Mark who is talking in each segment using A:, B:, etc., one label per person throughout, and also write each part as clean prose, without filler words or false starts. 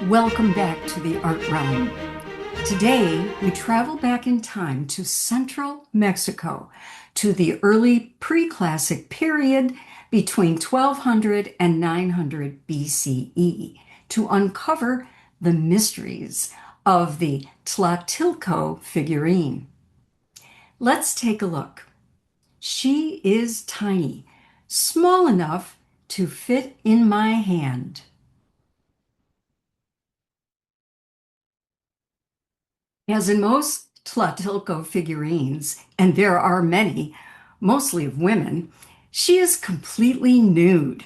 A: Welcome back to the Art Realm. Today, we travel back in time to central Mexico, to the early pre-classic period between 1200 and 900 BCE, to uncover the mysteries of the Tlatilco figurine. Let's take a look. She is tiny, small enough to fit in my hand. As in most Tlatilco figurines, and there are many, mostly of women, she is completely nude.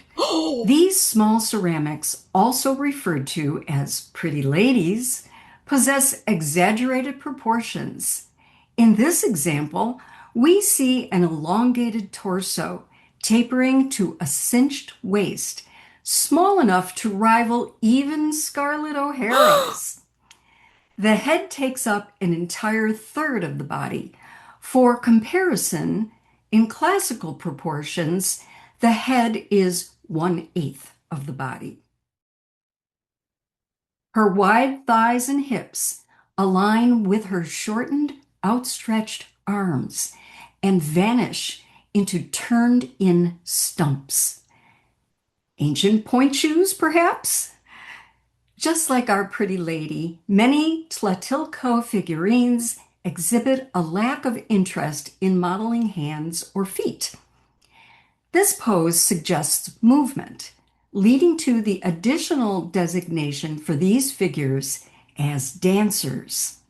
A: These small ceramics, also referred to as pretty ladies, possess exaggerated proportions. In this example, we see an elongated torso tapering to a cinched waist, small enough to rival even Scarlett O'Hara's. The head takes up an entire third of the body. For comparison, in classical proportions, the head is 1/8 of the body. Her wide thighs and hips align with her shortened, outstretched arms and vanish into turned-in stumps. Ancient point shoes, perhaps? Just like our pretty lady, many Tlatilco figurines exhibit a lack of interest in modeling hands or feet. This pose suggests movement, leading to the additional designation for these figures as dancers.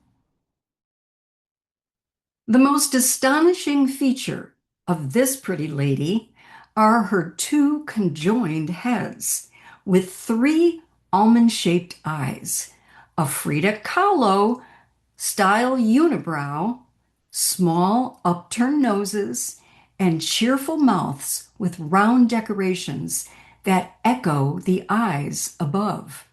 A: The most astonishing feature of this pretty lady are her two conjoined heads with three almond-shaped eyes, a Frida Kahlo style unibrow, small upturned noses, and cheerful mouths with round decorations that echo the eyes above.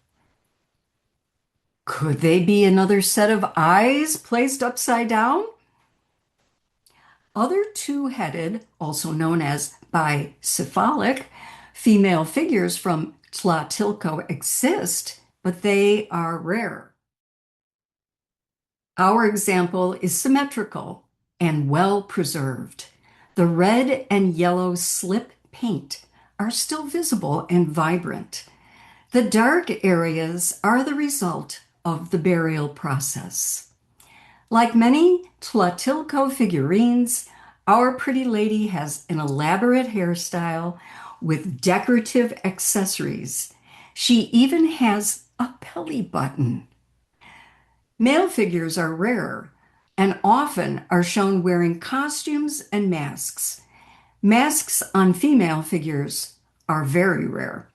A: Could they be another set of eyes placed upside down? Other two-headed, also known as bicephalic, female figures from Tlatilco exist, but they are rare. Our example is symmetrical and well preserved. The red and yellow slip paint are still visible and vibrant. The dark areas are the result of the burial process. Like many Tlatilco figurines, our pretty lady has an elaborate hairstyle with decorative accessories. She even has a belly button. Male figures are rare and often are shown wearing costumes and masks. Masks on female figures are very rare.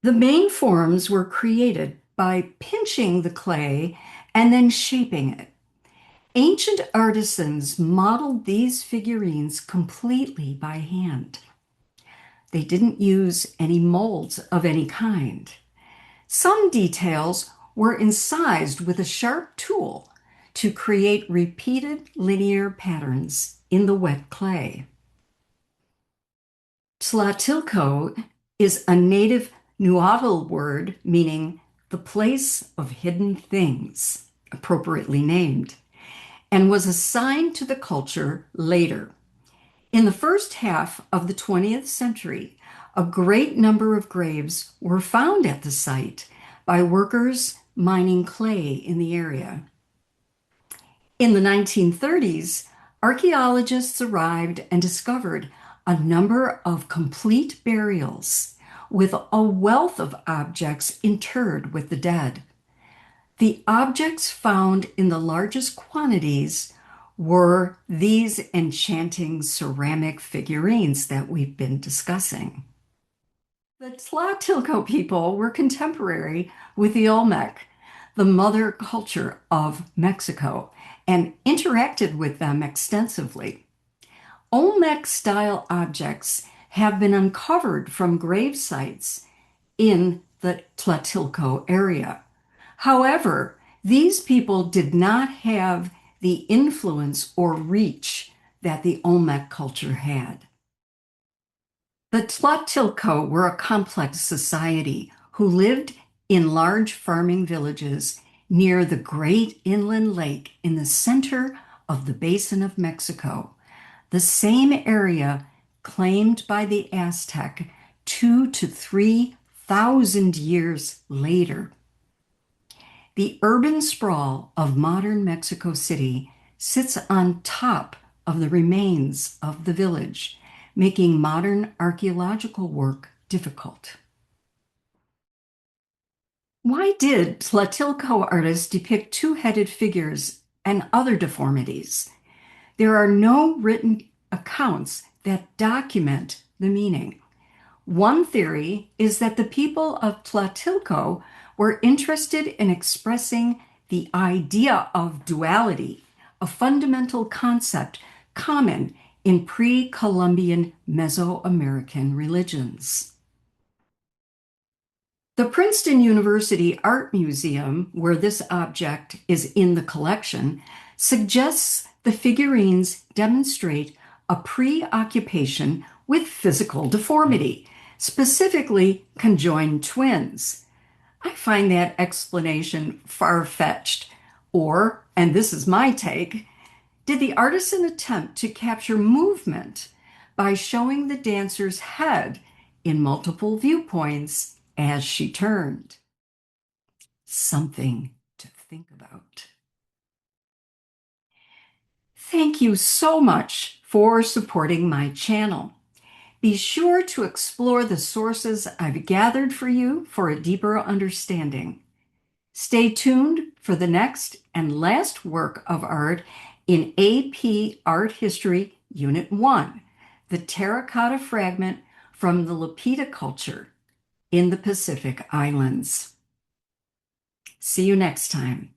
A: The main forms were created by pinching the clay and then shaping it. Ancient artisans modeled these figurines completely by hand. They didn't use any molds of any kind. Some details were incised with a sharp tool to create repeated linear patterns in the wet clay. Tlatilco is a native Nahuatl word meaning the place of hidden things, appropriately named, and was assigned to the culture later. In the first half of the 20th century, a great number of graves were found at the site by workers mining clay in the area. In the 1930s, archaeologists arrived and discovered a number of complete burials with a wealth of objects interred with the dead. The objects found in the largest quantities were these enchanting ceramic figurines that we've been discussing. The Tlatilco people were contemporary with the Olmec, the mother culture of Mexico, and interacted with them extensively. Olmec-style objects have been uncovered from grave sites in the Tlatilco area. However, these people did not have the influence or reach that the Olmec culture had. The Tlatilco were a complex society who lived in large farming villages near the great inland lake in the center of the basin of Mexico, the same area claimed by the Aztec 2 to 3 thousand years later. The urban sprawl of modern Mexico City sits on top of the remains of the village, making modern archaeological work difficult. Why did Tlatilco artists depict two-headed figures and other deformities? There are no written accounts that document the meaning. One theory is that the people of Tlatilco were interested in expressing the idea of duality, a fundamental concept common in pre-Columbian Mesoamerican religions. The Princeton University Art Museum, where this object is in the collection, suggests the figurines demonstrate a preoccupation with physical deformity, specifically conjoined twins. I find that explanation far-fetched. Or, and this is my take, did the artisan attempt to capture movement by showing the dancer's head in multiple viewpoints as she turned? Something to think about. Thank you so much for supporting my channel. Be sure to explore the sources I've gathered for you for a deeper understanding. Stay tuned for the next and last work of art in AP Art History Unit 1, the terracotta fragment from the Lapita culture in the Pacific Islands. See you next time.